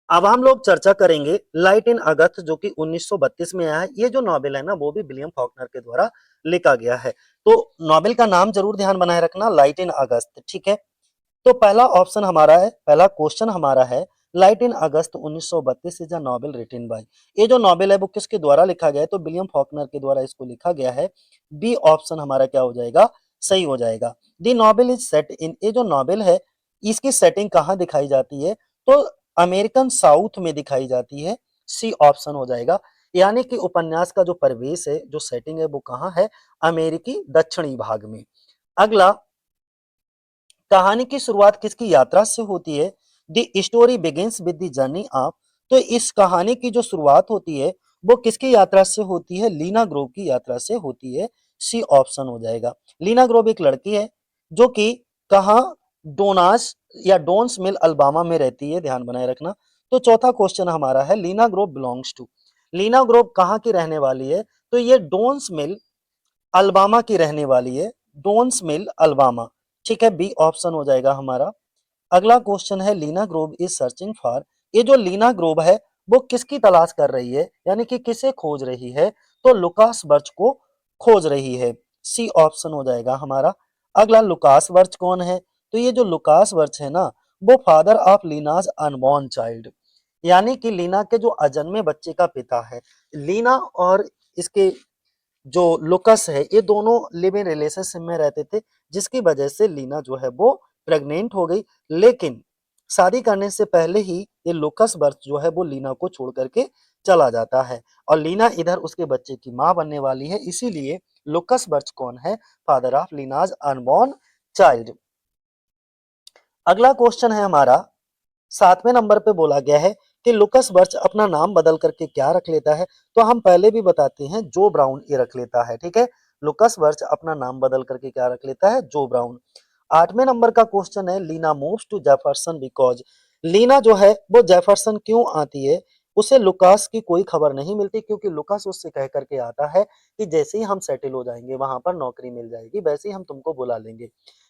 अब हम लोग चर्चा करेंगे लाइट इन अगस्त जो कि 1932 में आया है। ये जो नॉवेल है ना वो भी विलियम फॉकनर के द्वारा लिखा गया है। तो नॉवेल का नाम जरूर ध्यान बनाए रखना, लाइट इन अगस्त, ठीक है। तो पहला ऑप्शन हमारा है, पहला क्वेश्चन हमारा है, light in August 1932 is a novel written by. ये जो नॉवेल है वो किसके द्वारा लिखा गया है? तो विलियम फॉकनर के द्वारा इसको लिखा गया है। बी ऑप्शन हमारा क्या हो जाएगा? सही हो जाएगा। दी नॉवेल इज सेट इन, ये जो नॉवेल है इसकी सेटिंग कहाँ दिखाई जाती है? तो अमेरिकन साउथ में दिखाई जाती है। सी ऑप्शन हो जाएगा। यानी कि उपन्यास का जो परिवेश है, जो सेटिंग है वो कहाँ है? अमेरिकी दक्षिणी भाग में। अगला, कहानी की शुरुआत किसकी यात्रा से होती है? The story begins with the journey of. तो इस कहानी की जो शुरुआत होती है वो किसकी यात्रा से होती है? लीना ग्रोव की यात्रा से होती है। सी ऑप्शन हो जाएगा। लीना ग्रोव एक लड़की है जो कि कहाँ, डोनास या डोन्स मिल अल्बामा में रहती है, ध्यान बनाए रखना। तो चौथा क्वेश्चन हमारा है, Lena Grove belongs to. Lena Grove कहाँ की रहने वाली है? तो ये डोन्स मिल अल्बामा की रहने वाली है, डोन्स मिल अल्बामा, ठीक है। बी ऑप्शन हो जाएगा हमारा। अगला क्वेश्चन है, Lena Grove is searching for. ये जो लीना ग्रोव है वो किसकी तलाश कर रही है, यानी कि किसे खोज रही है? तो लुकास बर्च को खोज रही है। सी ऑप्शन हो जाएगा हमारा। अगला, लुकास बर्च कौन है? तो ये जो लुकास बर्च है ना वो father of Lena's unborn child, यानी कि लीना के जो अजन्मे बच्चे का पिता है। लीना और इसके जो लुकस है ये दोनों लिव इन रिलेशनशिप में रहते थे, जिसकी वजह से लीना जो है वो प्रेग्नेंट हो गई। लेकिन शादी करने से पहले ही ये लुकस बर्च जो है वो लीना को छोड़ करके चला जाता है, और लीना इधर उसके बच्चे की मां बनने वाली है। इसीलिए लुकस बर्च कौन है? Father of Lena's unborn child. अगला क्वेश्चन है हमारा, 7वें नंबर पे बोला गया है कि लुकस बर्च अपना नाम बदल करके क्या रख लेता है? तो हम पहले भी बताते हैं, जो ब्राउन ये रख लेता है, ठीक है। लुकस बर्च अपना नाम बदल करके क्या रख लेता है? Joe Brown. 8वें नंबर का क्वेश्चन है, Lena moves to Jefferson because. Lena जो है वो जेफरसन क्यों आती है? उसे लुकास की कोई खबर नहीं मिलती, क्योंकि लुकास उससे कह करके आता है कि जैसे ही हम सेटल हो जाएंगे, वहां पर नौकरी मिल जाएगी, वैसे ही हम तुमको बुला लेंगे।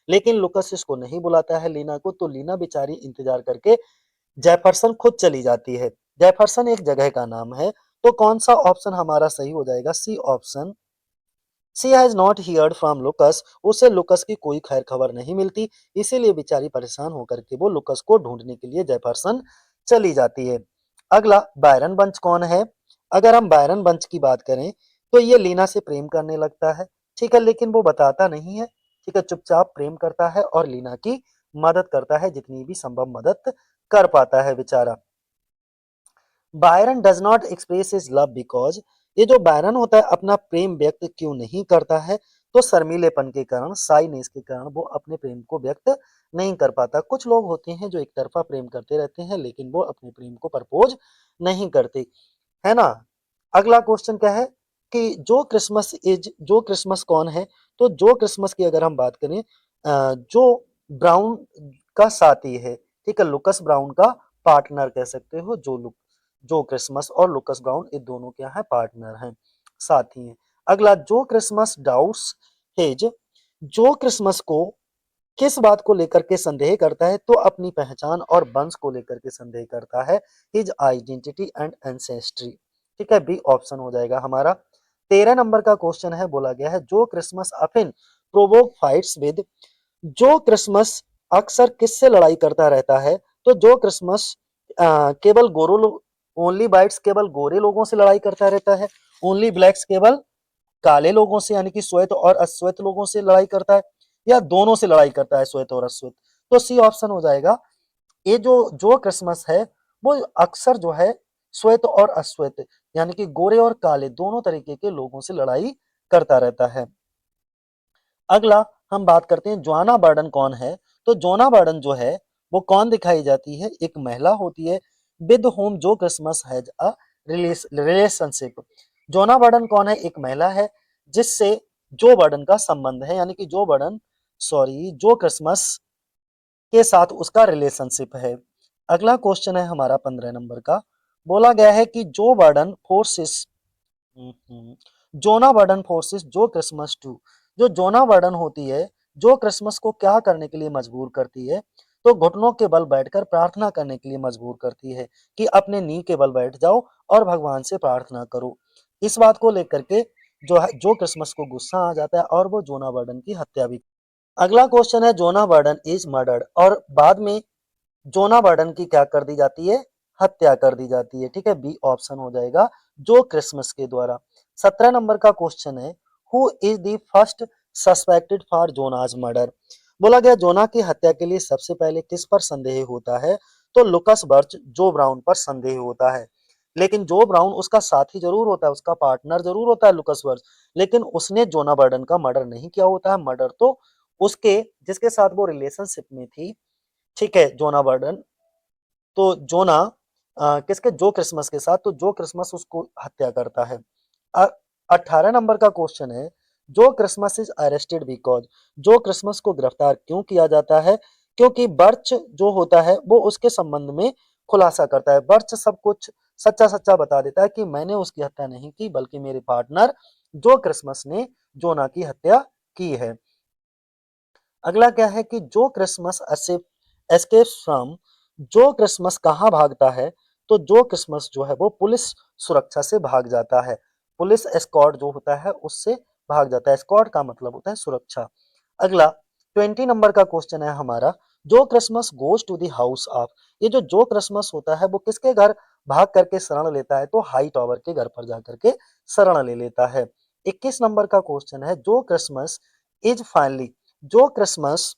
लेकिन लुकास इसको नहीं बुलाता है लीना को, तो लीना बेचारी इंतजार करके जेफरसन खुद चली जाती है। जेफरसन एक जगह का नाम है। तो कौन सा ऑप्शन हमारा सही हो जाएगा? C option. She has not heard from Lucas, उसे लुकस की कोई खैर खबर नहीं मिलती, इसीलिए बेचारी परेशान होकर के वो लुकस को ढूंढने के लिए जेफरसन चली जाती है। अगला, बायरन बंच कौन है? अगर हम बायरन बंच की बात करें तो ये लीना से प्रेम करने लगता है, ठीक है, लेकिन वो बताता नहीं है, ठीक है, चुपचाप प्रेम करता है और लीना की मदद करता है, जितनी भी संभव मदद कर पाता है बेचारा। Byron does not express his love because, ये जो बायरन होता है अपना प्रेम व्यक्त क्यों नहीं करता है? तो शर्मीलेपन के कारण, साइनेस के कारण वो अपने प्रेम को व्यक्त नहीं कर पाता। कुछ लोग होते हैं जो एक तरफा प्रेम करते रहते हैं लेकिन वो अपने प्रेम को प्रपोज नहीं करते, है ना। अगला क्वेश्चन क्या है कि जो क्रिसमस इज, जो क्रिसमस कौन है? तो जो क्रिसमस की अगर हम बात करें, जो ब्राउन का साथी है, ठीक है, लुकस ब्राउन का पार्टनर कह सकते हो। जो क्रिसमस और लुकस ब्राउन ये दोनों क्या है? पार्टनर हैं, साथी हैं। अगला, जो क्रिसमस डाउट्स हेज, जो क्रिसमस को किस बात को लेकर के संदेह करता है? तो अपनी पहचान और वंश को लेकर के संदेह करता है, हिज आइडेंटिटी एंड एंसेस्ट्री, ठीक है। बी ऑप्शन हो जाएगा हमारा। 13 नंबर का क्वेश्चन है, बोला गया है Joe Christmas अफिन provoke fights with, जो क्रिसमस अक्सर किससे लड़ाई करता रहता है? तो जो क्रिसमस केवल गोरो लोग, ओनली वाइट्स केवल गोरे लोगों से लड़ाई करता रहता है, ओनली ब्लैक्स केवल काले लोगों से यानी कि श्वेत और अश्वेत लोगों से लड़ाई करता है, या दोनों से लड़ाई करता है, श्वेत और अश्वेत? तो सी ऑप्शन हो जाएगा। ये जो क्रिसमस है वो अक्सर जो है श्वेत और अश्वेत यानी कि गोरे और काले दोनों तरीके के लोगों से लड़ाई करता रहता है। अगला, हम बात करते हैं जोआना बार्डन कौन है? तो जोना बार्डन जो है वो कौन दिखाई जाती है? एक महिला होती है, विद होम जो क्रिसमस हैज अ रिलेशनशिप। जोना बार्डन कौन है? एक महिला है जिससे जो बार्डन का संबंध है, यानी कि जो बार्डन, सॉरी, जो क्रिसमस के साथ उसका रिलेशनशिप है। अगला क्वेश्चन है हमारा 15 नंबर का, बोला गया है कि जो बार्डन फोर्सेस, जोना बार्डन फोर्सेस जो क्रिसमस टू, जो जोना बार्डन होती है जो क्रिसमस को क्या करने के लिए मजबूर करती है? तो घुटनों के बल बैठकर प्रार्थना करने के लिए मजबूर करती है कि अपने नी के बल बैठ जाओ और भगवान से प्रार्थना करो। इस बात को लेकर के जो क्रिसमस को गुस्सा आ जाता है और वो जोना बर्डन की हत्या भी। अगला क्वेश्चन है जोना बर्डन इज मर्डर्ड और बाद में जोना बर्डन की क्या कर दी जाती है, हत्या कर दी जाती है। ठीक है, बी ऑप्शन हो जाएगा जो क्रिसमस के द्वारा। 17 नंबर का क्वेश्चन है who is the first suspected for Joanna's murder. बोला गया जोना की हत्या के लिए सबसे पहले किस पर संदेह होता है, तो लुकस बर्च जो ब्राउन पर संदेह होता है। लेकिन जो ब्राउन उसका साथी जरूर होता है, उसका पार्टनर जरूर होता है लुकस बर्च, लेकिन उसने जोना बर्डन का मर्डर नहीं किया होता है। मर्डर तो उसके जिसके साथ वो रिलेशनशिप में थी, ठीक है, जोना बर्डन, तो जोना किसके, जो क्रिसमस के साथ, तो जो क्रिसमस उसको हत्या करता है। 18 नंबर का क्वेश्चन है Joe Christmas is arrested because, जो क्रिसमस को गिरफ्तार क्यों किया जाता है, क्योंकि बर्च जो होता है वो उसके संबंध में खुलासा करता है। बर्च सब कुछ सच्चा सच्चा बता देता है कि मैंने उसकी हत्या नहीं की बल्कि मेरे पार्टनर जो क्रिसमस ने जोना की हत्या की है। अगला क्या है कि जो क्रिसमस एस्केप्स फ्रॉम, जो क्रिसमस कहाँ भागता है, तो जो क्रिसमस जो है वो पुलिस सुरक्षा से भाग जाता है। पुलिस एस्कॉर्ट जो होता है उससे भाग जाता है। एस्कॉर्ट का मतलब होता है सुरक्षा। अगला 20 नंबर का क्वेश्चन है हमारा Joe Christmas goes to the house of, ये जो क्रिसमस होता है वो किसके घर भाग करके शरण लेता है, तो हाई टॉवर के घर पर जाकर के शरण ले लेता है। 21 नंबर का क्वेश्चन है जो क्रिसमस इज फाइनली, जो क्रिसमस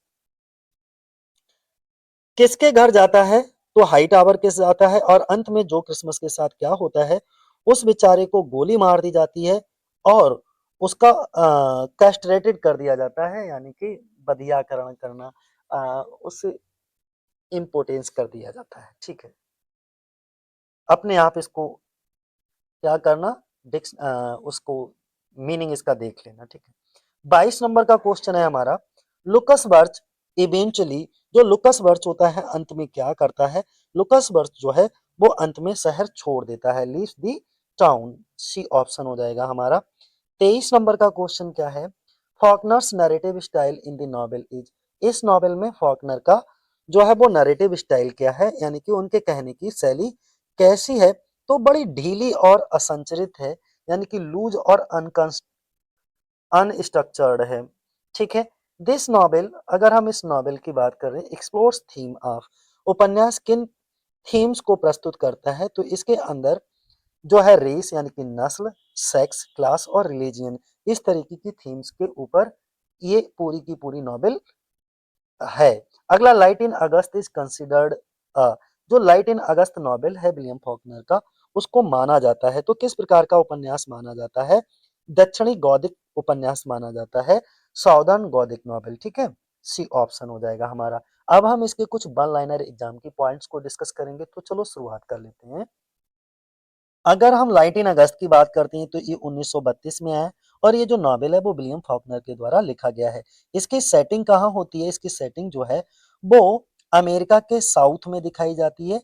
किसके घर जाता है, तो हाई टावर के जाता है। और अंत में जो क्रिसमस के साथ क्या होता है, उस बेचारे को गोली मार दी जाती है और उसका कैस्ट्रेटेड कर दिया जाता है, यानी कि बधियाकरण करना, उस इम्पोर्टेंस कर दिया जाता है। ठीक है, अपने आप इसको क्या करना, उसको मीनिंग इसका देख लेना। ठीक है, 22 नंबर का क्वेश्चन है हमारा लुकस बर्च इवेंचुअली, जो लुकस बर्च होता है अंत में क्या करता है, लुकस बर्च जो है वो अंत में शहर छोड़ देता है, लीव्स दी टाउन। सी ऑप्शन हो जाएगा हमारा। 23 नंबर का क्वेश्चन क्या है Faulkner's narrative style in the novel is, इस नॉवेल में फॉकनर का जो है वो नरेटिव स्टाइल क्या है, यानी कि उनके कहने की शैली कैसी है, तो बड़ी ढीली और असंरचित है, यानी कि लूज और अनस्ट्रक्चर्ड है। ठीक है, दिस नॉवेल, अगर हम इस नॉवेल की बात करें, एक्सप्लोर्स थीम ऑफ, उपन्यास किन थीम्स को प्रस्तुत करता है, तो इसके अंदर जो है रेस यानी कि नस्ल, सेक्स, क्लास और रिलीजियन, इस तरीके की थीम्स के ऊपर ये पूरी की पूरी नॉवेल है। अगला light in August is considered, जो लाइट इन अगस्त नॉवेल है विलियम फॉकनर का, उसको माना जाता है, तो किस प्रकार का उपन्यास माना जाता है, दक्षिणी गौदिक उपन्यास माना जाता है, साउदर्न गौदिक नॉवेल। ठीक है, सी ऑप्शन हो जाएगा हमारा। अब हम इसके कुछ वन लाइनर एग्जाम की पॉइंट्स को डिस्कस करेंगे, तो चलो शुरुआत कर लेते हैं। अगर हम लाइट इन अगस्त की बात करते हैं तो ये 1932 में आया है और ये जो नॉवेल है वो विलियम फॉकनर के द्वारा लिखा गया है। इसकी सेटिंग कहाँ होती है, इसकी सेटिंग जो है वो अमेरिका के साउथ में दिखाई जाती है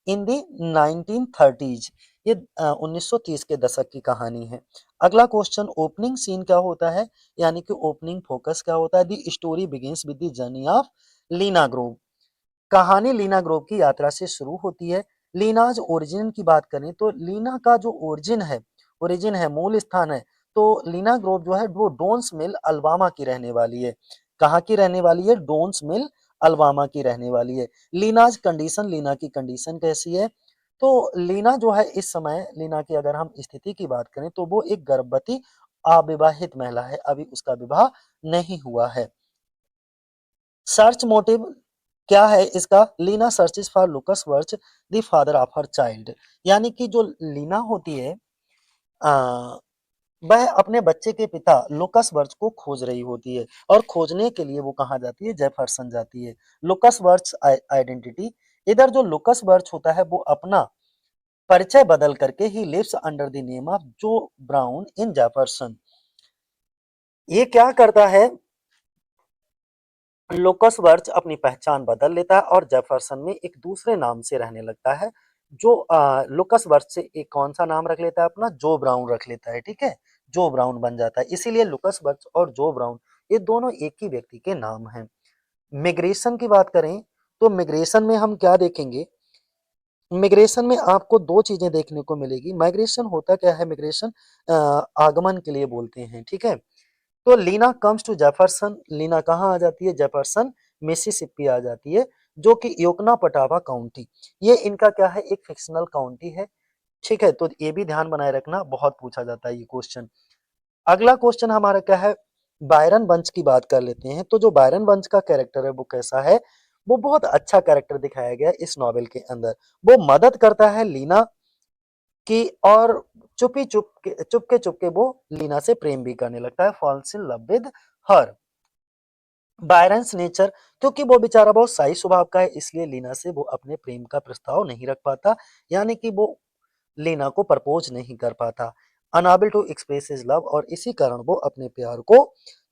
इन दी 1930s। ये 1930 के दशक की कहानी है। अगला क्वेश्चन ओपनिंग सीन क्या होता है, यानी कि ओपनिंग फोकस क्या होता है, the story begins with the journey of Lena Grove, कहानी लीना ग्रोव की यात्रा से शुरू होती है। लीनाज ओरिजिन की बात करें तो लीना का जो ओरिजिन है, मूल स्थान है, तो लीना ग्रोव जो है वो डोन्स मिल अल्बामा की रहने वाली है। कहाँ की रहने वाली है, डोन्स मिल अल्बामा की रहने वाली है। लीनाज कंडीशन, लीना की कंडीशन कैसी है, तो लीना जो है इस समय, लीना की अगर हम स्थिति की बात करें तो वो एक गर्भवती अविवाहित महिला है, अभी उसका विवाह नहीं हुआ है। सर्च मोटिव क्या है इसका, लीना सर्चेस फॉर लुकस वर्च the father of her child, यानी कि जो लीना होती है आ, वह अपने बच्चे के पिता लुकस वर्च को खोज रही होती है और खोजने के लिए वो कहाँ जाती है, जेफरसन जाती है। लुकस वर्च आइडेंटिटी, इधर जो लुकस वर्च होता है वो अपना परिचय बदल करके ही lives under the name of Joe Brown in Jefferson. ये क्या करता है, लुकस वर्च अपनी पहचान बदल लेता है और जेफरसन में एक दूसरे नाम से रहने लगता है। जो लुकस वर्च से एक कौन सा नाम रख लेता है, अपना जो ब्राउन रख लेता है। ठीक है, जो ब्राउन बन जाता है, इसीलिए लुकस वर्च और जो ब्राउन ये दोनों एक ही व्यक्ति के नाम हैं। मिग्रेशन की बात करें तो मिग्रेशन में हम क्या देखेंगे, मिग्रेशन में आपको दो चीजें देखने को मिलेगी। माइग्रेशन होता क्या है, मिग्रेशन आगमन के लिए बोलते हैं, ठीक है। तो Lena comes to Jefferson, Lena कहाँ आ जाती है, जेफरसन मिसिसिपी आ जाती है, जो कि योकना पटावा काउंटी, ये इनका क्या है, एक फिक्शनल काउंटी है, ठीक है। तो ये भी ध्यान बनाए रखना, बहुत पूछा जाता है ये क्वेश्चन। अगला क्वेश्चन हमारा क्या है, बायरन वंश की बात कर लेते हैं। तो जो बायरन वंश का कैरेक्टर है वो कैसा है, वो बहुत अच्छा कैरेक्टर दिखाया गया है इस नॉवेल के अंदर। वो मदद करता है लीना की, और चुपके वो लीना से प्रेम भी करने लगता है, falls in love with her. Byron's nature, क्योंकि वो बेचारा बहुत शाही स्वभाव का है, इसलिए लीना से वो अपने प्रेम का प्रस्ताव नहीं रख पाता, यानी कि वो लीना को प्रपोज नहीं कर पाता। Unable to express his love, और इसी कारण वो अपने प्यार को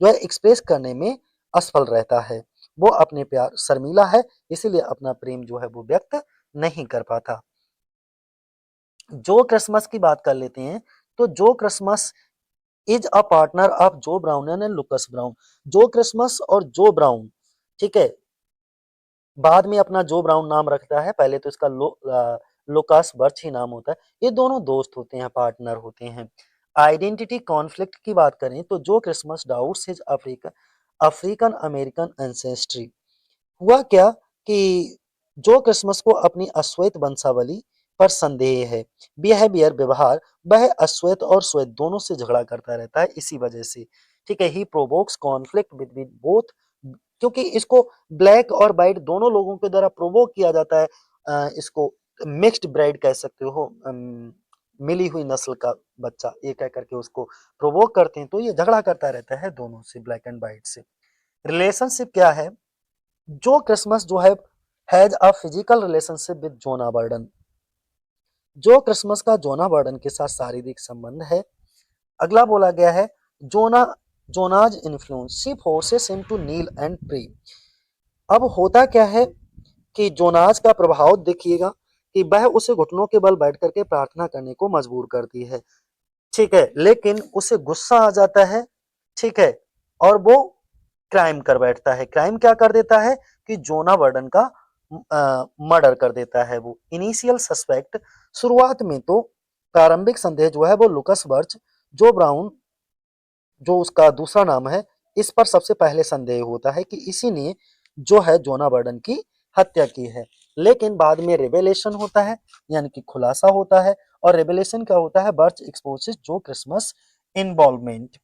जो है एक्सप्रेस करने में असफल रहता है। वो अपने प्यार शर्मीला है, इसीलिए अपना प्रेम जो है वो व्यक्त नहीं कर पाता। जो क्रिसमस की बात कर लेते हैं। तो जो Christmas is a partner of Joe brown and Lucas brown. जो क्रिसमस और जो ब्राउन, ठीक है, बाद में अपना जो ब्राउन नाम रखता है, पहले तो इसका लुकास बर्च ही नाम होता है। ये दोनों दोस्त होते हैं, पार्टनर होते हैं। आइडेंटिटी कॉन्फ्लिक्ट की बात करें तो जो Christmas doubts his African African American ancestry. हुआ क्या कि जो क्रिसमस को अपनी अश्वेत वंशावली पर संदेह है, बिहेवियर व्यवहार, वह अश्वेत और श्वेत दोनों से झगड़ा करता रहता है इसी वजह से, ठीक है। ही प्रोवोक्स कॉन्फ्लिक्ट बिटवीन बोथ, क्योंकि इसको ब्लैक और व्हाइट दोनों लोगों के द्वारा प्रोवोक किया जाता है। इसको मिक्स्ड ब्राइड कह सकते हो, मिली हुई नस्ल का बच्चा, ये कह करके उसको प्रोवोक करते हैं, तो ये झगड़ा करता रहता है दोनों से, ब्लैक एंड व्हाइट से। रिलेशनशिप क्या है, जो क्रिसमस जो है has a physical relationship with Joanna Burden. Joe Christmas का जोना बर्डन के साथ शारीरिक संबंध है। अगला बोला गया है, Joanna Joanna's influence she forces him to kneel and pray. अब होता क्या है कि जोनाज का प्रभाव देखिएगा कि वह उसे घुटनों के बल बैठ करके प्रार्थना करने को मजबूर करती है, ठीक है, लेकिन उसे गुस्सा आ जाता है, ठीक है, और वो क्राइम कर बैठता है। क्राइम क्या कर देता है कि जोना वर्डन का मर्डर कर देता है। वो इनिशियल सस्पेक्ट, शुरुआत में तो प्रारंभिक संदेह जो है वो लुकस बर्च, जो ब्राउन जो उसका दूसरा नाम है, इस पर सबसे पहले संदेह होता है कि इसी ने जो है जोना बर्डन की हत्या की है। लेकिन बाद में रेवेलेशन होता है, यानी कि खुलासा होता है, और रेवेलेशन क्या होता है, बर्च एक्सपोजेस जो क्रिसमस इन्वॉल्वमेंट।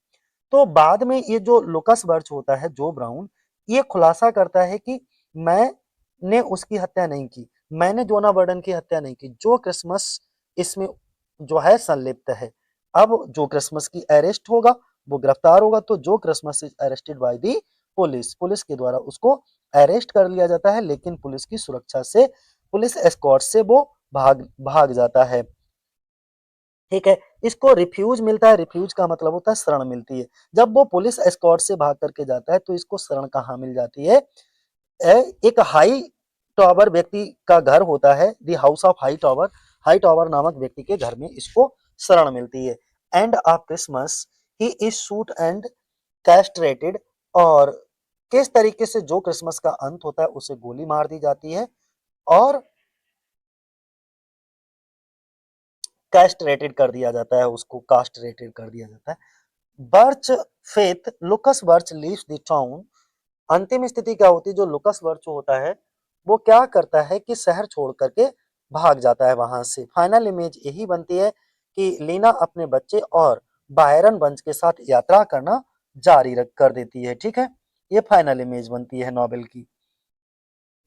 तो बाद में ये जो लुकस बर्च होता है, जो ब्राउन, ये खुलासा करता है कि मैंने उसकी हत्या नहीं की, मैंने जोना बर्डन की हत्या नहीं की, जो क्रिसमस इसमें जो है संलिप्त है। अब जो क्रिसमस की अरेस्ट होगा, वो गिरफ्तार होगा, तो जो Christmas is arrested by the police, police के द्वारा उसको अरेस्ट कर लिया जाता है, लेकिन पुलिस की सुरक्षा से, पुलिस एस्कॉर्ट से वो भाग भाग जाता है, ठीक है। इसको रिफ्यूज मिलता है, रिफ्यूज का मतलब होता है शरण मिलती है। जब वो पुलिस एस्कॉर्ट से भाग करके जाता है तो इसको शरण कहाँ मिल जाती है, एक हाई टॉवर व्यक्ति का घर होता है, the house of Hightower, Hightower नामक व्यक्ति के घर में इसको शरण मिलती है। End of Christmas he is shoot and castrated, और किस तरीके से जो क्रिसमस का अंत होता है उसे गोली मार दी जाती है, और कैस्ट्रेटेड कर दिया जाता है, उसको कास्ट्रेटेड कर दिया जाता है। Burch faith Lucas Burch leaves the town. अंतिम स्थिति क्या होती है, जो लुकस बर्च होता है वो क्या करता है कि शहर छोड़ करके भाग जाता है वहां से। फाइनल इमेज यही बनती है कि लीना अपने बच्चे और बायरन वंश के साथ यात्रा करना जारी रख कर देती है, ठीक है। ये फाइनल इमेज बनती है नॉवेल की।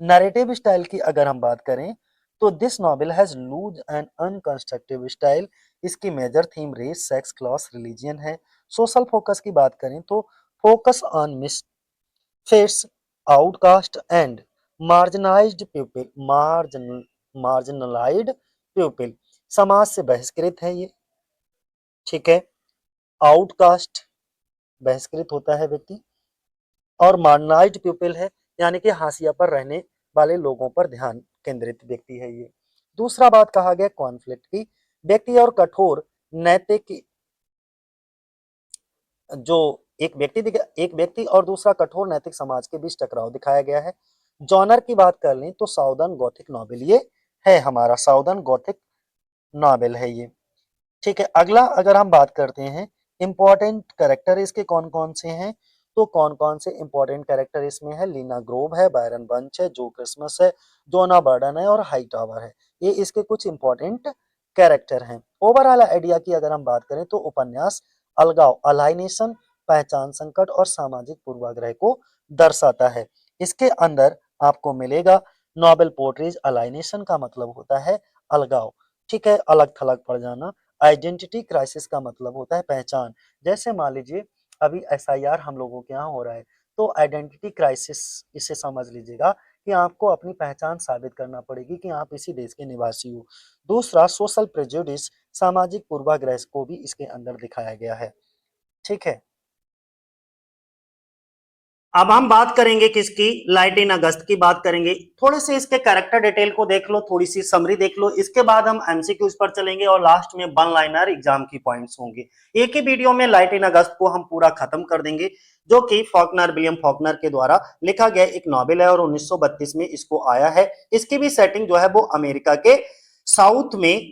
नैरेटिव स्टाइल की अगर हम बात करें तो this novel has loose and unconstructive style. इसकी major theme race, sex, class, religion है। सोशल फोकस की बात करें तो focus on misfits, outcast and marginalised people, marginalised people. समाज से बहिष्कृत है ये, ठीक है। आउटकास्ट, बहिष्कृत होता है व्यक्ति, और मार्जिनाइज्ड पीपल है, यानी कि हाशिया पर रहने वाले लोगों पर ध्यान केंद्रित व्यक्ति है ये। दूसरा बात कहा गया कॉन्फ्लिक्ट की, व्यक्ति और कठोर नैतिक, जो एक व्यक्ति और दूसरा कठोर नैतिक समाज के बीच टकराव दिखाया गया है। जॉनर की बात कर लें तो साउदर्न गॉथिक नॉवेल ये है, हमारा साउदर्न गॉथिक नॉवेल है ये। ठीक है, अगला अगर हम बात करते हैं इंपॉर्टेंट कैरेक्टर इसके कौन कौन से हैं, तो कौन कौन से इंपॉर्टेंट कैरेक्टर इसमें है, लीना ग्रोव है, बायरन बंच है, जो क्रिसमस है, जोना बर्डन है और हाईटावर है। ये इसके कुछ इंपॉर्टेंट कैरेक्टर हैं। ओवरऑल आइडिया की अगर हम बात करें तो उपन्यास अलगाव, अलाइनेशन, पहचान संकट और सामाजिक पूर्वाग्रह को दर्शाता है। इसके अंदर आपको मिलेगा नोबेल पोर्ट्रेज, अलाइनेशन का मतलब होता है अलगाव, ठीक है, अलग थलग पड़ जाना। आइडेंटिटी क्राइसिस का मतलब होता है पहचान, जैसे मान लीजिए अभी एसआईआर हम लोगों के यहाँ हो रहा है, तो आइडेंटिटी क्राइसिस इसे समझ लीजिएगा कि आपको अपनी पहचान साबित करना पड़ेगी कि आप इसी देश के निवासी हो। दूसरा सोशल प्रेजुडिस, सामाजिक पूर्वाग्रह को भी इसके अंदर दिखाया गया है। ठीक है, अब हम बात करेंगे किसकी, लाइट इन अगस्त की बात करेंगे। थोड़े से इसके कैरेक्टर डिटेल को देख लो, थोड़ी सी समरी देख लो, इसके बाद हम एमसीक्यूज पर चलेंगे और लास्ट में वन लाइनर एग्जाम की पॉइंट्स होंगे। एक ही वीडियो में लाइट इन अगस्त को हम पूरा खत्म कर देंगे, जो कि फॉकनर, विलियम फॉकनर के द्वारा लिखा गया एक नॉवेल है और 1932 में इसको आया है। इसकी भी सेटिंग जो है वो अमेरिका के साउथ में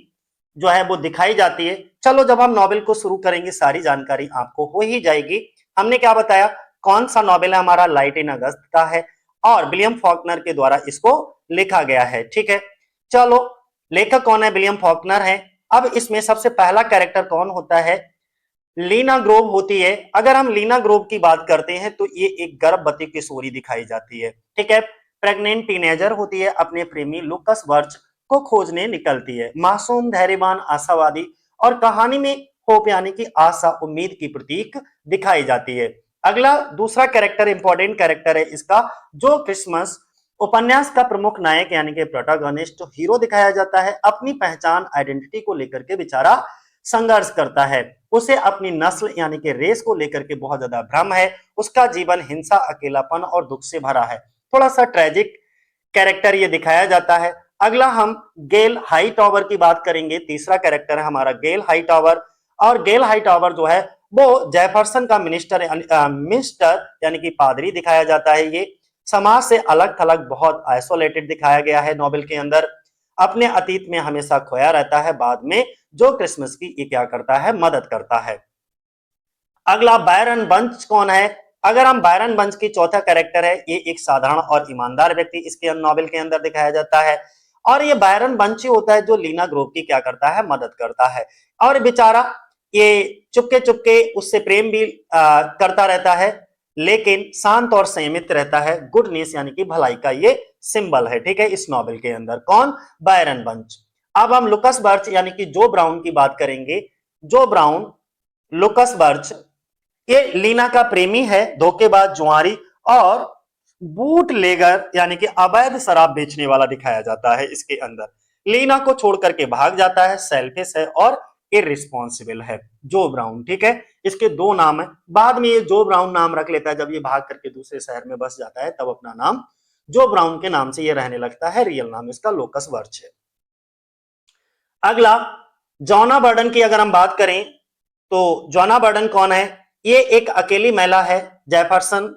जो है वो दिखाई जाती है। चलो जब हम नॉवेल को शुरू करेंगे सारी जानकारी आपको हो ही जाएगी। हमने क्या बताया, कौन सा नॉवेल है हमारा, लाइट इन अगस्त का है और विलियम फॉकनर के द्वारा इसको लिखा गया है। ठीक है, चलो लेखक कौन है, विलियम फॉकनर है। अब इसमें सबसे पहला कैरेक्टर कौन होता है, लीना ग्रोव होती है। अगर हम लीना ग्रोव की बात करते हैं तो ये एक गर्भवती किशोरी दिखाई जाती है। ठीक है, प्रेग्नेंट टीनेजर होती है, अपने प्रेमी लुकस वर्च को खोजने निकलती है। मासूम, धैर्यवान, आशावादी और कहानी में होप यानी कि आशा, उम्मीद की प्रतीक दिखाई जाती है। अगला दूसरा कैरेक्टर इंपॉर्टेंट कैरेक्टर है इसका, जो क्रिसमस। उपन्यास का प्रमुख नायक यानी कि प्रोटोगोनिस्ट, हीरो दिखाया जाता है। अपनी पहचान, आइडेंटिटी को लेकर के बेचारा संघर्ष करता है। उसे अपनी नस्ल यानी कि रेस को लेकर के बहुत ज्यादा भ्रम है। उसका जीवन हिंसा, अकेलापन और दुख से भरा है। थोड़ा सा ट्रेजिक कैरेक्टर ये दिखाया जाता है। अगला हम गेल हाई टावर की बात करेंगे। तीसरा कैरेक्टर है हमारा गेल हाई टावर। और गेल हाई टावर जो है वो जेफरसन का मिनिस्टर यानी कि पादरी दिखाया जाता है। ये समाज से अलग थलग, बहुत आइसोलेटेड दिखाया गया है नॉवेल के अंदर। अपने अतीत में हमेशा खोया रहता है, बाद में जो क्रिसमस की ये क्या करता है, मदद करता है। अगला बायरन बंच कौन है, अगर हम बायरन बंच की चौथा कैरेक्टर है, ये एक साधारण और ईमानदार व्यक्ति इसके नॉवेल के अंदर दिखाया जाता है। और ये बायरन बंच ही होता है जो लीना ग्रोव की क्या करता है, मदद करता है। और बेचारा ये चुपके चुपके उससे प्रेम भी करता रहता है, लेकिन शांत और संयमित रहता है। गुडनेस यानी कि भलाई का ये सिंबल है। ठीक है, इस नॉवेल के अंदर कौन, बायरन बंच। अब हम लुकस बर्च यानी कि जो ब्राउन की बात करेंगे। जो ब्राउन, लुकस बर्च, ये लीना का प्रेमी है, धोखेबाज, जुआरी और बूट लेगर यानी कि अवैध शराब बेचने वाला दिखाया जाता है इसके अंदर। लीना को छोड़ करके भाग जाता है, सेल्फिश है और इररिस्पॉन्सिबल है, जो ब्राउन। ठीक है, इसके दो नाम है, बाद में ये जो ब्राउन नाम रख लेता है, जब ये भाग करके दूसरे शहर में बस जाता है तब अपना नाम जो ब्राउन के नाम से ये रहने लगता है। रियल नाम इसका लोकस वर्च है। अगला जॉना बर्डन की अगर हम बात करें तो जॉना बर्डन कौन है, ये एक अकेली महिला है, जेफरसन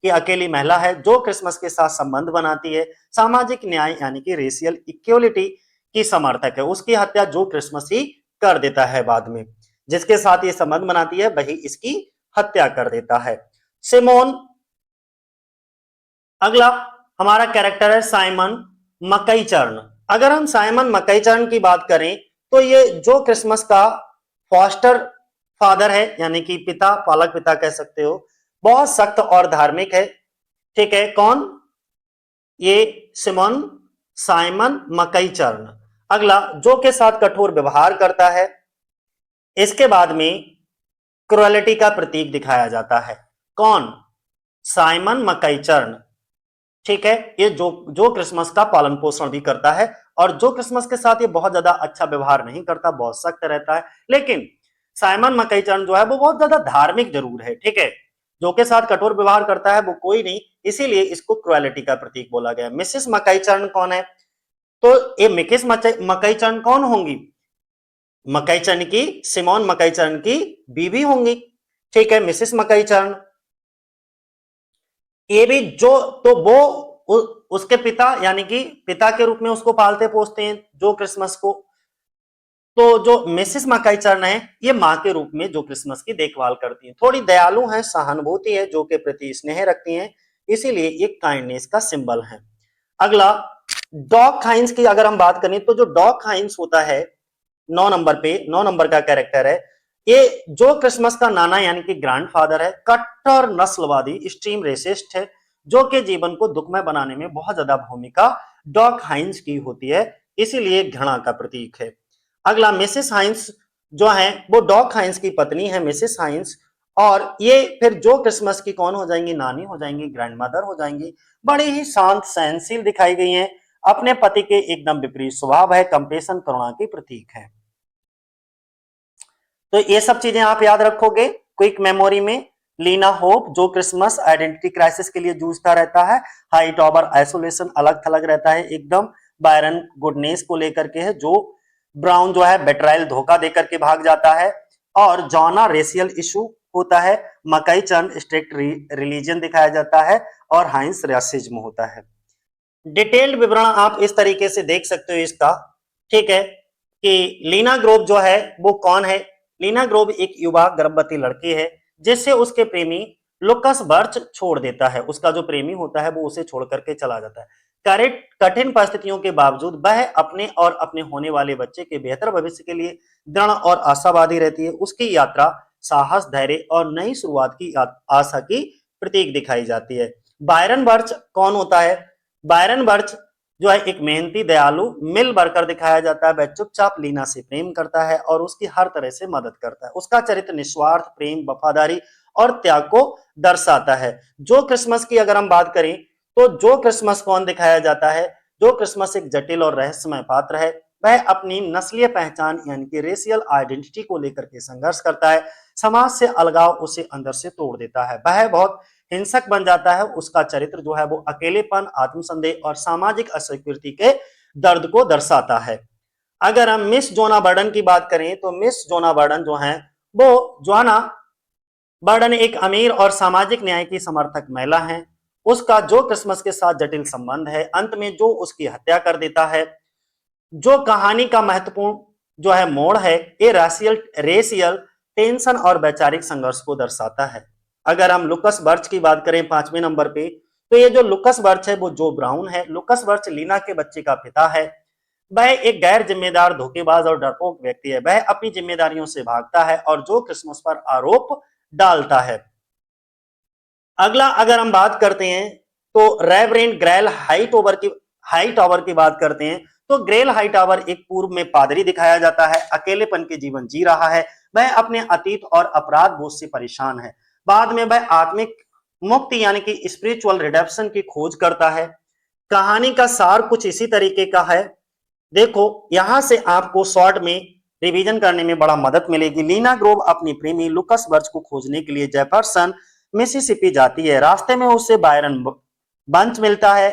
की अकेली महिला है जो क्रिसमस के साथ संबंध बनाती है। सामाजिक न्याय यानी कि रेशियल इक्वलिटी की समर्थक है। उसकी हत्या जो क्रिसमस ही कर देता है, बाद में जिसके साथ ये संबंध बनाती है वही इसकी हत्या कर देता है। सिमोन। अगला हमारा कैरेक्टर है साइमन मकईचर्न। अगर हम साइमन मकईचर्न की बात करें तो ये जो क्रिसमस का फॉस्टर फादर है यानी कि पिता, पालक पिता कह सकते हो, बहुत सख्त और धार्मिक है। ठीक है, कौन, ये सिमोन साइमन मकईचर्न। अगला जो के साथ कठोर व्यवहार करता है। इसके बाद में क्रुएलिटी का प्रतीक दिखाया जाता है। कौन, साइमन मकईचर्न। ठीक है, ये जो क्रिसमस का पालन पोषण भी करता है और जो क्रिसमस के साथ ये बहुत ज्यादा अच्छा व्यवहार नहीं करता, बहुत सख्त रहता है, लेकिन साइमन मकईचर्न जो है वो बहुत ज्यादा धार्मिक जरूर है। ठीक है, जो के साथ कठोर व्यवहार करता है वो कोई नहीं, इसीलिए इसको क्रुएलिटी का प्रतीक बोला गया। मिसेस मकईचर्न कौन है, तो ये मिसेस मकईचर्न कौन होंगी, मकईचर्न की, सिमोन मकईचर्न की बीवी होंगी। ठीक है, मिसेस मकईचर्न। ये भी जो, तो वो उसके पिता यानी कि पिता के रूप में उसको पालते पोसते हैं जो क्रिसमस को। तो जो मिसेस मकाई-चर्न है ये माँ के रूप में जो क्रिसमस की देखभाल करती हैं, थोड़ी दयालु हैं, सहानुभूति है, जो के प्रति स्नेह रखती हैं, इसीलिए ये काइंडनेस का सिंबल है। अगला डॉग हाइंस की अगर हम बात करें तो जो डॉग हाइंस होता है 9 नंबर का कैरेक्टर है, ये जो क्रिसमस का नाना यानी कि ग्रैंडफादर है, कट्टर नस्लवादी एक्सट्रीम रेसिस्ट है, जो के जीवन को दुखमय बनाने में बहुत ज्यादा भूमिका डॉग हाइंस की होती है, इसीलिए घृणा का प्रतीक है। अगला मिसेस हाइंस जो है वो डॉग हाइंस की पत्नी है मिसेस हाइंस, और ये फिर जो क्रिसमस की कौन हो जाएंगी, नानी हो जाएंगी, ग्रैंडमदर हो जाएंगी। बड़ी ही शांत सहनशील दिखाई गई हैं, अपने पति के एकदम विपरीत स्वभाव है, कंपेशन करुणा की प्रतीक है। तो ये सब चीजें आप याद रखोगे क्विक मेमोरी में। लीना होप जो क्रिसमस आइडेंटिटी क्राइसिस के लिए जूझता रहता है, हाई टॉवर आइसोलेशन अलग थलग रहता है एकदम, बायरन गुडनेस को लेकर के है, जो ब्राउन जो है बेट्रायल धोखा देकर के भाग जाता है, और जॉना रेशियल इशू होता है, मकई चंद स्ट्रिक्ट रिलीजन दिखाया जाता है, और हाइंस रासिज्म होता है। डिटेल्ड विवरण आप इस तरीके से देख सकते हो इसका, ठीक है, कि लीना ग्रोव जो है वो कौन है। लीना ग्रोव एक युवा गर्भवती लड़की है जिससे उसके प्रेमी लुकस बर्च छोड़ देता है, उसका जो प्रेमी होता है वो उसे छोड़ करके चला जाता है। कठिन परिस्थितियों के बावजूद वह अपने और अपने होने वाले बच्चे के बेहतर भविष्य के लिए दृढ़ और आशावादी रहती है। उसकी यात्रा साहस, धैर्य और नई शुरुआत की आशा की प्रतीक दिखाई जाती है। बायरन बर्च कौन होता है? बायरन बर्च जो है एक मेहनती, दयालु, मिल वर्कर दिखाया जाता है। वह चुपचाप लीना से प्रेम करता है और उसकी हर तरह से मदद करता है। उसका चरित्र निस्वार्थ प्रेम, वफादारी और त्याग को दर्शाता है। जो क्रिसमस की अगर हम बात करें तो जो क्रिसमस कौन दिखाया जाता है? जो क्रिसमस एक जटिल और रहस्यमय पात्र है। वह अपनी नस्लीय पहचान यानी कि रेशियल आइडेंटिटी को लेकर के संघर्ष करता है। समाज से अलगाव उसे अंदर से तोड़ देता है। वह बहुत हिंसक बन जाता है। उसका चरित्र जो है वो अकेलेपन, आत्मसंदेह और सामाजिक अस्वीकृति के दर्द को दर्शाता है। अगर हम मिस जोना बर्डन की बात करें तो मिस जोना बर्डन जो है वो जोना बर्डन एक अमीर और सामाजिक न्याय की समर्थक महिला है। उसका जो क्रिसमस के साथ जटिल संबंध है, अंत में जो उसकी हत्या कर देता है। जो कहानी का महत्वपूर्ण जो है मोड़ है, ये रेशियल टेंशन और वैचारिक संघर्ष को दर्शाता है। अगर हम लुकस बर्च की बात करें 5वें नंबर पे, तो ये जो लुकस बर्च है वो जो ब्राउन है। लुकस बर्च लीना के बच्चे का पिता है। वह एक गैर जिम्मेदार, धोखेबाज और डरपोक व्यक्ति है। वह अपनी जिम्मेदारियों से भागता है और जो क्रिसमस पर आरोप डालता है। अगला अगर हम बात करते हैं तो रेवरेंड ग्रेल हाई टॉवर की बात करते हैं तो ग्रेल हाई टॉवर एक पूर्व में पादरी दिखाया जाता है। अकेलेपन के जीवन जी रहा है। वह अपने अतीत और अपराध बोझ से परेशान है। बाद में वह आत्मिक मुक्ति यानी कि स्पिरिचुअल रिडेम्पशन की खोज करता है। कहानी का सार कुछ इसी तरीके का है। देखो यहां से आपको शॉर्ट में रिवीजन करने में बड़ा मदद मिलेगी। लीना ग्रोव अपनी प्रेमी लुकस बर्च को खोजने के लिए जेफरसन मिसिसिपी जाती है। रास्ते में उसे बंच मिलता है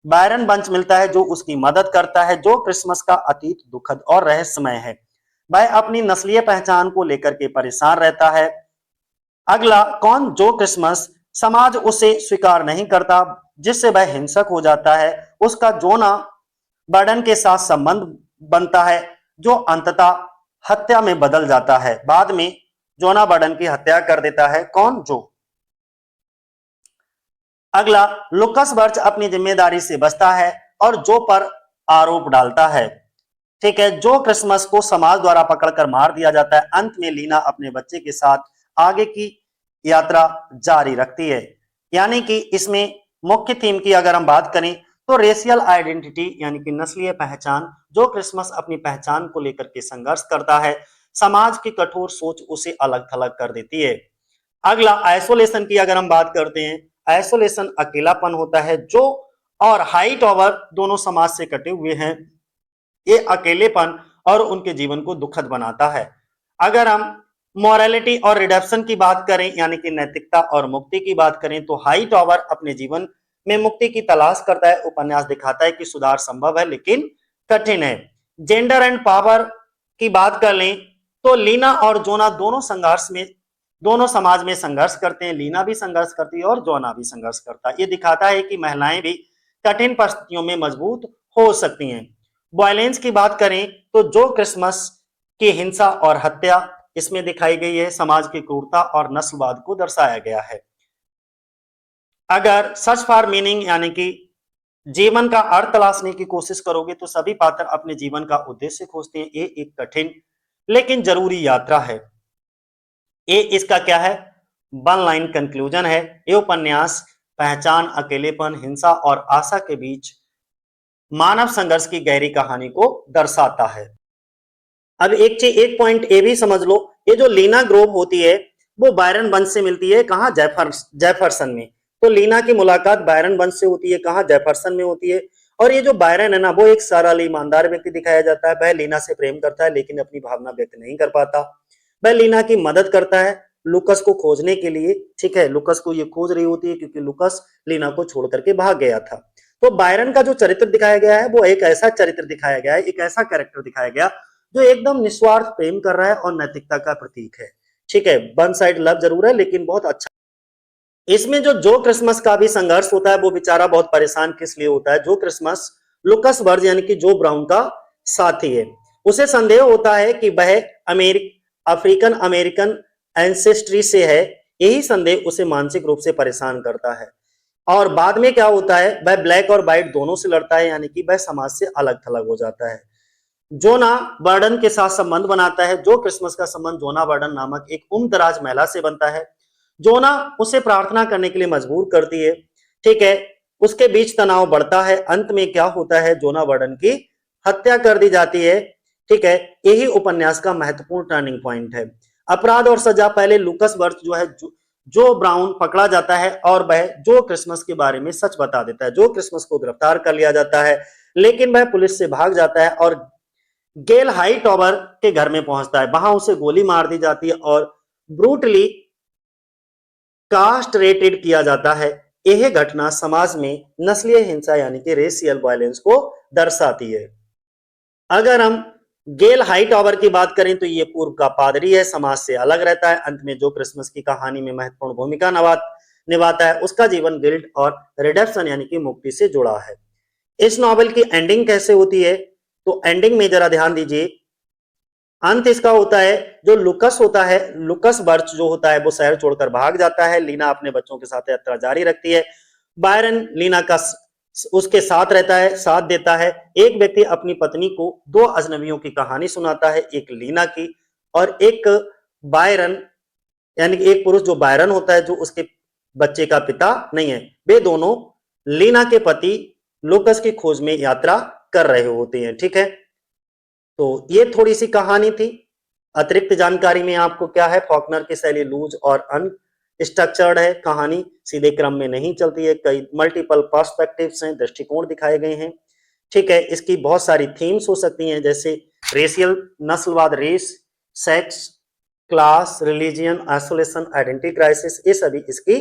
बायरन बंच मिलता है जो उसकी मदद करता है। जो क्रिसमस का अतीत दुखद और रहस्यमय है। वह अपनी नस्लीय पहचान को लेकर के परेशान रहता है। अगला कौन? जो क्रिसमस समाज उसे स्वीकार नहीं करता, जिससे वह हिंसक हो जाता है। उसका जोना बर्डन के साथ संबंध बनता है जो अंततः हत्या में बदल जाता है। बाद में जोना बर्डन की हत्या कर देता है। कौन? जो। अगला लुकस बर्च अपनी जिम्मेदारी से बचता है और जो पर आरोप डालता है। ठीक है, जो क्रिसमस को समाज द्वारा पकड़कर मार दिया जाता है। अंत में लीना अपने बच्चे के साथ आगे की यात्रा जारी रखती है। यानी कि इसमें मुख्य थीम की अगर हम बात करें तो रेशियल आइडेंटिटी यानी कि नस्लीय पहचान। जो क्रिसमस अपनी पहचान को लेकर के संघर्ष करता है। समाज की कठोर सोच उसे अलग थलग कर देती है। अगला आइसोलेशन की अगर हम बात करते हैं, आइसोलेशन अकेलापन होता है। जो और हाई टॉवर दोनों समाज से कटे हुए हैं। ये अकेलेपन और उनके जीवन को दुखद बनाता है। अगर हम मोरालिटी और रिडेम्पशन की बात करें यानी कि नैतिकता और मुक्ति की बात करें तो हाई टॉवर अपने जीवन में मुक्ति की तलाश करता है। उपन्यास दिखाता है कि सुधार संभव है लेकिन कठिन है। जेंडर एंड पावर की बात कर लें तो लीना और जोना दोनों समाज में संघर्ष करते हैं। लीना भी संघर्ष करती है और जोना भी संघर्ष करता है। ये दिखाता है कि महिलाएं भी कठिन परिस्थितियों में मजबूत हो सकती हैं। वायलेंस की बात करें तो जो क्रिसमस की हिंसा और हत्या इसमें दिखाई गई है, समाज की क्रूरता और नस्लवाद को दर्शाया गया है। अगर सर्च फॉर मीनिंग यानी कि जीवन का अर्थ तलाशने की कोशिश करोगे तो सभी पात्र अपने जीवन का उद्देश्य खोजते हैं। ये एक कठिन लेकिन जरूरी यात्रा है। ये इसका क्या है, वन लाइन कंक्लूजन है। ये उपन्यास पहचान, अकेलेपन, हिंसा और आशा के बीच मानव संघर्ष की गहरी कहानी को दर्शाता है। अब एक चीज, एक पॉइंट ये भी समझ लो, ये जो लीना ग्रोव होती है वो बायरन वंश से मिलती है, कहाँ, जेफरसन में। तो लीना की मुलाकात बायरन वंश से होती है, कहाँ, जेफरसन में होती है। और ये जो बायरन है ना, वो एक सरल ईमानदार व्यक्ति दिखाया जाता है। वह लीना से प्रेम करता है लेकिन अपनी भावना व्यक्त नहीं कर पाता। वह लीना की मदद करता है लुकस को खोजने के लिए। ठीक है, लुकस को ये खोज रही होती है क्योंकि लुकस लीना को छोड़ करके भाग गया था। तो बायरन का जो चरित्र दिखाया गया है वो एक ऐसा चरित्र दिखाया गया है, एक ऐसा कैरेक्टर दिखाया गया जो एकदम निस्वार्थ प्रेम कर रहा है और नैतिकता का प्रतीक है। ठीक है, वन साइड लव जरूर है लेकिन बहुत अच्छा। इसमें जो क्रिसमस का भी संघर्ष होता है वो बेचारा बहुत परेशान किस लिए होता है। जो क्रिसमस लुकस बर्ज यानी कि जो ब्राउन का साथी है, उसे संदेह होता है कि वह अफ्रीकन अमेरिकन एंसेस्ट्री से है। यही संदेह उसे मानसिक रूप से परेशान करता है। और बाद में क्या होता है, वह ब्लैक और व्हाइट दोनों से लड़ता है, यानी कि वह समाज से अलग थलग हो जाता है। जोना बर्डन के साथ संबंध बनाता है। जो क्रिसमस का संबंध जोना बर्डन नामक एक उम्रदराज महिला से बनता है। जोना उसे प्रार्थना करने के लिए मजबूर करती है। ठीक है, उसके बीच तनाव बढ़ता है। अंत में क्या होता है, जोना बर्डन की हत्या कर दी जाती है। ठीक है, यही उपन्यास का महत्वपूर्ण टर्निंग पॉइंट है। अपराध और सजा, पहले लुकस बर्च जो है, जो ब्राउन पकड़ा जाता है और वह जो क्रिसमस के बारे में सच बता देता है। जो क्रिसमस को गिरफ्तार कर लिया जाता है लेकिन वह पुलिस से भाग जाता है और गेल हाई टॉवर के घर में पहुंचता है। वहां उसे गोली मार दी जाती है और ब्रूटली कास्ट्रेटेड किया जाता है। यह घटना समाज में नस्लीय हिंसा यानी कि रेशियल वायलेंस को दर्शाती है। अगर हम गेल हाई टॉवर की बात करें तो ये पूर्व का पादरी है, समाज से अलग रहता है। अंत में जो क्रिसमस की कहानी में महत्वपूर्ण भूमिका निभाता है, उसका जीवन गिल्ट और रिडेम्पशन यानी कि मुक्ति से जुड़ा है। इस नॉवेल की एंडिंग कैसे होती है, तो एंडिंग में जरा ध्यान दीजिए। अंत इसका होता है, जो लुकस होता है, लुकस बर्च जो होता है वो शहर छोड़कर भाग जाता है। लीना अपने बच्चों के साथ यात्रा जारी रखती है। बायरन लीना का उसके साथ रहता है, साथ देता है। एक व्यक्ति अपनी पत्नी को दो अजनबियों की कहानी सुनाता है, एक लीना की और एक बायरन, यानी कि एक पुरुष जो बायरन होता है जो उसके बच्चे का पिता नहीं है। वे दोनों लीना के पति लुकस की खोज में यात्रा कर रहे होते हैं। ठीक है, तो ये थोड़ी सी कहानी थी। अतिरिक्त जानकारी में आपको क्या है, फॉकनर की शैली लूज और अनस्ट्रक्चर्ड है। कहानी सीधे क्रम में नहीं चलती है, कई मल्टीपल पर्सपेक्टिव्स हैं, दृष्टिकोण दिखाए गए हैं। ठीक है, इसकी बहुत सारी थीम्स हो सकती हैं जैसे रेशियल, नस्लवाद, race, sex, class, religion, isolation, identity crisis, ये सभी इसकी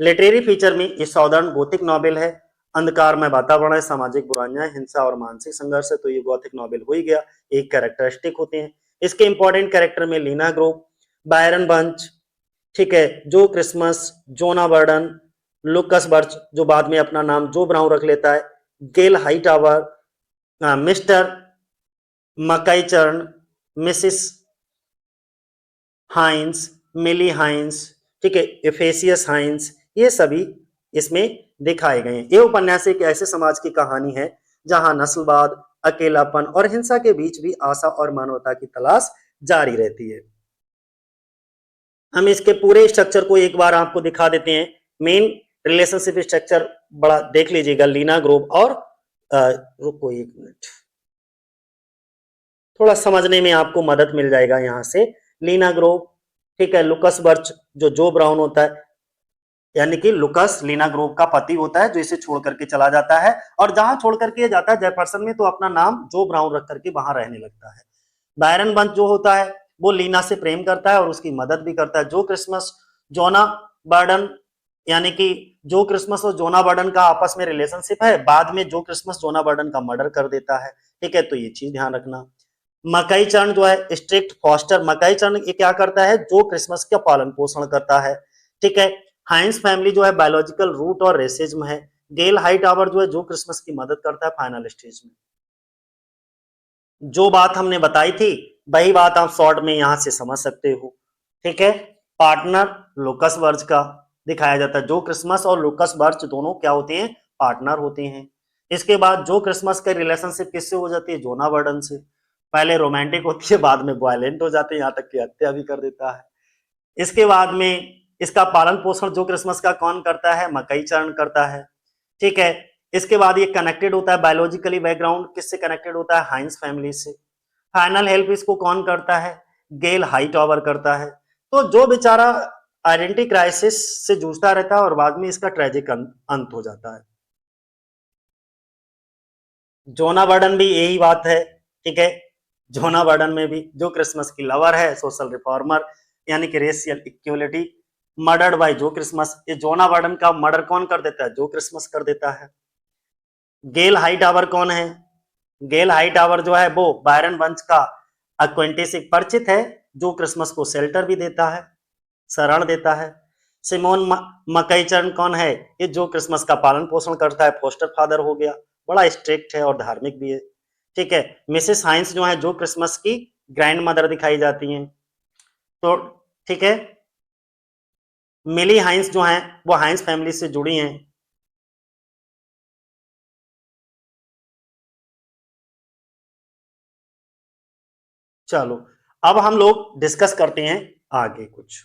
लिटरेरी फीचर में। ये साउदर्न गोथिक नॉवेल है। अंधकार में वातावरण है, सामाजिक बुराइयां, हिंसा और मानसिक संघर्ष है, तो ये गॉथिक नॉवेल हो ही गया। एक कैरेक्टरिस्टिक होते हैं इसके। इंपॉर्टेंट कैरेक्टर में लीना ग्रोव, बायरन बंच, ठीक है, जो क्रिसमस, जोना बर्डन, लुकस बर्च जो बाद में अपना नाम जो ब्राउन रख लेता है, गेल हाईटावर, मिस्टर मकाईचर्न, मिसिस हाइंस, मिली हाइंस, ठीक है, एफेसियस हाइंस, ये सभी इसमें दिखाए गए हैं। ये उपन्यास एक ऐसे समाज की कहानी है जहां नस्लवाद, अकेलापन और हिंसा के बीच भी आशा और मानवता की तलाश जारी रहती है। हम इसके पूरे स्ट्रक्चर को एक बार आपको दिखा देते हैं। मेन रिलेशनशिप स्ट्रक्चर बड़ा देख लीजिएगा, लीना ग्रोव और रुको एक मिनट, थोड़ा समझने में आपको मदद मिल जाएगा यहां से। लीना ग्रोव, ठीक है, लुकस बर्च जो ब्राउन होता है, यानी कि लुकस लीना ग्रोव का पति होता है जो इसे छोड़ करके चला जाता है और जहां छोड़ करके जाता है जेफरसन में, तो अपना नाम जो ब्राउन रख करके वहां रहने लगता है। बायरन बंच जो होता है वो लीना से प्रेम करता है और उसकी मदद भी करता है। जो क्रिसमस, जोना बर्डन, यानी कि जो क्रिसमस और जोना बर्डन का आपस में रिलेशनशिप है, बाद में जो क्रिसमस जोना बर्डन का मर्डर कर देता है। ठीक है, तो ये चीज ध्यान रखना। मकाई चरण जो है स्ट्रिक्ट फॉस्टर, मकाई चरण ये क्या करता है, जो क्रिसमस का पालन पोषण करता है। ठीक है, हाइंस फैमिली जो है बायोलॉजिकल रूट और रेसिज्म है। गेल हाईटावर जो है जो क्रिसमस की मदद करता है फाइनल स्टेज में। जो बात हमने बताई थी वही बात आप शॉर्ट में यहां से समझ सकते हो, ठीक है। पार्टनर लुकस बर्च का दिखाया जाता है, जो क्रिसमस और लुकस बर्च दोनों क्या होते हैं, पार्टनर होते हैं। इसके बाद जो क्रिसमस के रिलेशनशिप किससे हो जाती है, जोना वर्डन से। पहले रोमांटिक होती है, बाद में वायलेंट हो जाते हैं, यहाँ तक कि हत्या भी कर देता है। इसके बाद में इसका पालन पोषण जो क्रिसमस का कौन करता है, मकई चरण करता है, ठीक है। इसके बाद ये कनेक्टेड होता है बायोलॉजिकली, बैकग्राउंड किससे कनेक्टेड होता है, हाइंस फैमिली से। फाइनल हेल्प इसको कौन करता है, गेल हाईटावर करता है। तो जो बेचारा आइडेंटिटी क्राइसिस से जूझता रहता है और बाद में इसका ट्रेजिक अंत हो जाता है। जोना बर्डन भी यही बात है, ठीक है। जोना बर्डन में भी जो क्रिसमस की लवर है, सोशल रिफॉर्मर यानी कि रेशियल इक्वलिटी, मर्डर्ड बाय जो क्रिसमस। ये जोना बर्डन का मर्डर कौन कर देता है, जो क्रिसमस कर देता है। गेल हाईटावर कौन है, गेल हाईटावर जो है वो बायरन वंश का अक्वेंटिस परिचित है, जो क्रिसमस को शेल्टर भी देता है, शरण देता है। सिमोन मकईचर्न कौन है, ये जो क्रिसमस का पालन पोषण करता है, फोस्टर फादर हो गया, बड़ा स्ट्रिक्ट है और धार्मिक भी है, ठीक है। मिसेस हाइंस जो है जो क्रिसमस की ग्रैंड मदर दिखाई जाती हैं, तो ठीक है। मिली हाइंस जो है वो हाइंस फैमिली से जुड़ी हैं। चलो अब हम लोग डिस्कस करते हैं आगे कुछ।